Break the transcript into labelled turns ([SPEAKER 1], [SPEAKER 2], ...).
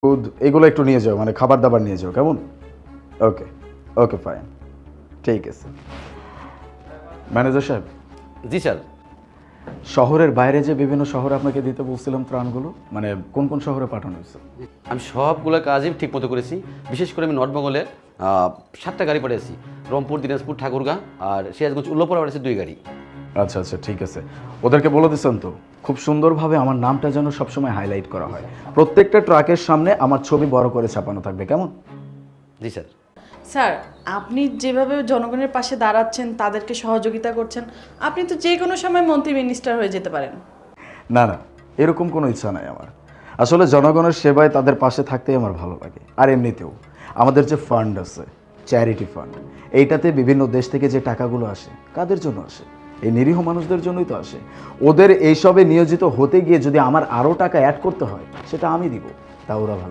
[SPEAKER 1] দুধ এগুলো একটু নিয়ে যাও, মানে খাবার দাবার নিয়ে যাও, কেমন? ওকে, ওকে, ফাইন, ঠিক আছে। ম্যানেজার সাহেব,
[SPEAKER 2] জি স্যার।
[SPEAKER 1] শহরের বাইরে যে বিভিন্ন শহরে আপনাকে দিতে বলছিলাম ত্রাণগুলো, মানে কোন কোন শহরে পাঠানো হয়েছে?
[SPEAKER 2] আমি সবগুলো কাজই ঠিক মতো করেছি। বিশেষ করে আমি নর্থবেঙ্গলে 7টা গাড়ি পাঠিয়েছি। রংপুর, দিনাজপুর, ঠাকুরগাঁ আর সিরাজগঞ্জ, উল্লাপাড়া পাঠিয়েছি 2 গাড়ি।
[SPEAKER 1] আচ্ছা আচ্ছা, ঠিক আছে। ওদেরকে বলে দিচ্ছেন তো খুব সুন্দরভাবে আমার নামটা যেন সবসময় হাইলাইট করা হয়, প্রত্যেকটা ট্রাকের সামনে আমার ছবি বড় করে ছাপানো থাকবে, কেমন?
[SPEAKER 2] জি স্যার।
[SPEAKER 3] স্যার, আপনি যেভাবে জনগণের পাশে দাঁড়াচ্ছেন, তাদেরকে সহযোগিতা করছেন, আপনি তো যে কোনো সময় মন্ত্রী মিনিস্টার হয়ে যেতে পারেন।
[SPEAKER 1] না না, এরকম কোনো ইচ্ছা নাই আমার। আসলে জনগণের সেবায় তাদের পাশে থাকতেই আমার ভালো লাগে। আর এমনিতেও আমাদের যে ফান্ড আছে, চ্যারিটি ফান্ড, এইটাতে বিভিন্ন দেশ থেকে যে টাকাগুলো আসে, কাদের জন্য আসে? এই নিরীহ মানুষদের জন্যই তো আসে। ওদের এইসবে নিয়োজিত হতে গিয়ে যদি আমার আরও টাকা অ্যাড করতে হয়, সেটা আমি দিব, তা ওরা ভালো